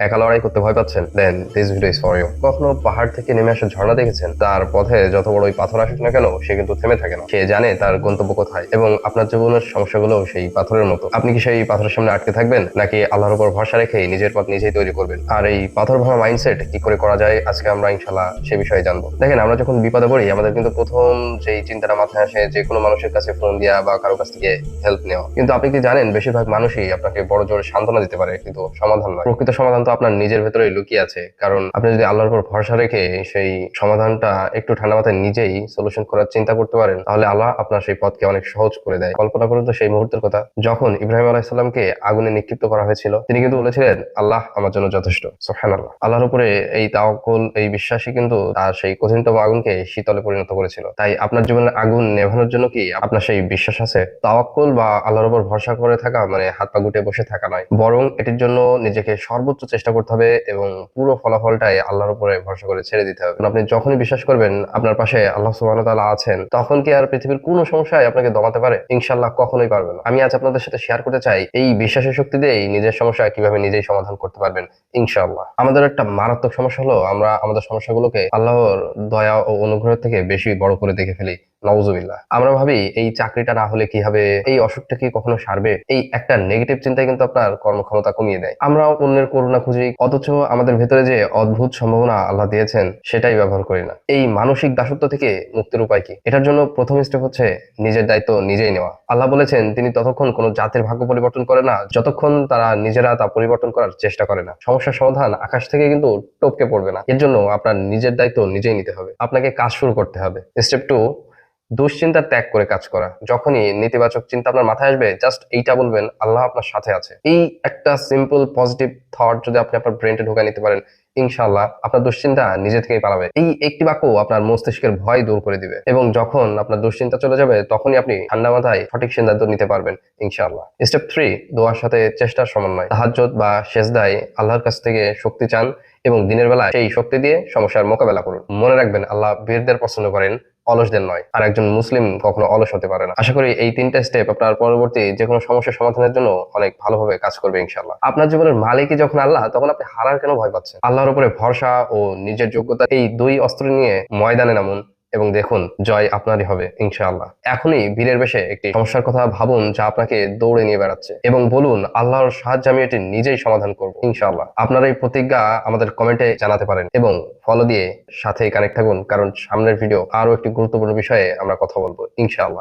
একা লড়াই করতে ভয় পাচ্ছেন? Then this video is for you. কখনো পাহাড় থেকে নেমে আসা ঝর্ণা দেখেছেন? তার পথে যত বড়ই পাথর আসুক না কেন, সে কিন্তু থেমে থাকে না। সে জানে তার গন্তব্য কোথায়, এবং আপনার জীবনের সমস্যাগুলো সেই পাথরের মতো। আপনি কি সেই পাথরের সামনে আটকে থাকবেন, নাকি আল্লাহর উপর ভরসা রেখে নিজের পথ নিজেই তৈরি করবেন? আর এই পাথর ভাঙা মাইন্ডসেট কি করে করা যায়, আজকে আমরা ইনশাল্লাহ সে বিষয়ে জানবো। দেখেন, আমরা যখন বিপদে পড়ি, আমাদের কিন্তু প্রথম যেই চিন্তাটা মাথায় আসে যে কোনো মানুষের কাছে ফোন দিয়া বা কারো কাছ থেকে হেল্প নেওয়া। কিন্তু আপনি কি জানেন, বেশিরভাগ মানুষই আপনাকে বড় জোর সান্ত্বনা দিতে পারে, কিন্তু সমাধান নয়। প্রকৃত সমাধান তো আপনার নিজের ভেতরেই লুকিয়ে আছে। কারণ আপনি যদি আল্লাহর উপর ভরসা রেখে সেই সমাধানটা একটু ঠান্ডা মাথায় নিজেই সলিউশন করার চিন্তা করতে পারেন, তাহলে আল্লাহ আপনার সেই পথকে অনেক সহজ করে দেয়। কল্পনা করুন তো সেই মুহূর্তের কথা, যখন ইব্রাহিম আলাইহিসসালামকে আগুনে নিক্ষিপ্ত করা হয়েছিল। তিনি কিন্তু বলেছিলেন, আল্লাহ আমার জন্য যথেষ্ট। সুবহানাল্লাহ। আল্লাহর উপরে এই তাওয়াক্কুল, এই বিশ্বাসই কিন্তু তার সেই কঠিনতম আগুনকে শীতলে পরিণত করেছিল। তাই আপনার জীবনের আগুন নেভানোর জন্য কি আপনার সেই বিশ্বাস আছে? তাওয়াক্কুল বা আল্লাহর উপর ভরসা করে থাকা মানে হাত পা গুটিয়ে বসে থাকা নয়, বরং এটির জন্য নিজেকে সর্বোচ্চ চেষ্টা করতে হবে এবং পুরো ফলাফলটাই আল্লাহর উপরে ভরসা করে ছেড়ে দিতে হবে। আপনি যখনই বিশ্বাস করবেন আপনার পাশে আল্লাহ সুবহানাহু ওয়া তাআলা আছেন, তখন কি আর পৃথিবীর কোনো সমস্যায় আপনাকে দমাতে পারে? ইনশাআল্লাহ কখনোই পারবে না। আমি আজ আপনাদের সাথে শেয়ার করতে চাই এই বিশ্বাসের শক্তি দিয়েই নিজের সমস্যা কিভাবে নিজেই সমাধান করতে পারবেন ইনশাআল্লাহ। আমাদের একটা মারাত্মক সমস্যা হলো, আমরা আমাদের সমস্যাগুলোকে আল্লাহর দয়া ও অনুগ্রহের থেকে বেশি বড় করে দেখে ফেলি। নাউজুবিল্লাহ। আমরা ভাবি এই চাকরিটা না হলে কি হবে, এই অসুখটা কি কখনো সারবে। এই একটা নেগেটিভ চিন্তায় কিন্তু আপনার কর্মক্ষমতা কমিয়ে দেয়। আমরা অন্যের করুণা খুঁজি, অথচ আমাদের ভেতরে যে অদ্ভুত সম্ভাবনা আল্লাহ দিয়েছেন সেটাই ব্যবহার করি না। এই মানসিক দাসত্ব থেকে মুক্তির উপায় কি? এটার জন্য প্রথম স্টেপ হচ্ছে নিজের দায়িত্ব নিজেই নেওয়া। আল্লাহ বলেছেন, তিনি ততক্ষণ কোনো জাতির ভাগ্য পরিবর্তন করে না যতক্ষণ তারা নিজেরা তা পরিবর্তন করার চেষ্টা করে না। সমস্যার সমাধান আকাশ থেকে কিন্তু টপকে পড়বে না। এর জন্য আপনার নিজের দায়িত্ব নিজেই নিতে হবে। আপনাকে কাজ শুরু করতে হবে। স্টেপ 2, দুশ্চিন্তা ত্যাগ করে কাজ করা। যখনই নেতিবাচক চিন্তা আপনার মাথায় আসবে, জাস্ট এইটা বলবেন, আল্লাহ আপনার সাথে আছে। এই একটা সিম্পল পজিটিভ থট যদি আপনি আপনার ব্রেনটে ঢুকায় নিতে পারেন, ইনশাআল্লাহ আপনার দুশ্চিন্তা নিজে থেকেই পালাবে। এই একটি বাক্য আপনার মস্তিষ্কের ভয় দূর করে দিবে, এবং যখন আপনার দুশ্চিন্তা চলে যাবে, তখনই আপনি ঠান্ডা মাথায় সঠিক সিদ্ধান্ত নিতে পারবেন ইনশাআল্লাহ। স্টেপ 3, দোয়ার সাথে চেষ্টার সমন্বয়। তাহাজ্জুদ বা সেজদায় আল্লাহর কাছ থেকে শক্তি চান, এবং দিনের বেলায় সেই শক্তি দিয়ে সমস্যার মোকাবেলা করুন। মনে রাখবেন, আল্লাহ বীরদের পছন্দ করেন, অলসদের নয়। আর একজন মুসলিম কখনো অলস হতে পারে না। আশা করি এই 3টা স্টেপ আপনার পরবর্তী যে কোনো সমস্যার সমাধানের জন্য অনেক ভালোভাবে কাজ করবে ইনশাআল্লাহ। আপনার জীবনের মালিকই যখন আল্লাহ, তখন আপনি হারার কেন ভয় পাচ্ছেন? আল্লাহর উপরে ভরসা ও নিজের যোগ্যতা, এই দুই অস্ত্র নিয়ে ময়দানে নামুন, এবং দেখুন জয় আপনারই হবে ইনশাআল্লাহ। এখনই বীরের বেশে একটি সমস্যার কথা ভাবুন যা আপনাকে দৌড়ে নিয়ে বেড়াচ্ছে, এবং বলুন, আল্লাহর সাহায্যে আমি এটি নিজেই সমাধান করব ইনশাআল্লাহ। আপনার এই প্রতিজ্ঞা আমাদের কমেন্টে জানাতে পারেন, এবং ফলো দিয়ে সাথেই কানেক্ট থাকুন, কারণ সামনের ভিডিও আরো একটি গুরুত্বপূর্ণ বিষয়ে আমরা কথা বলবো ইনশাআল্লাহ।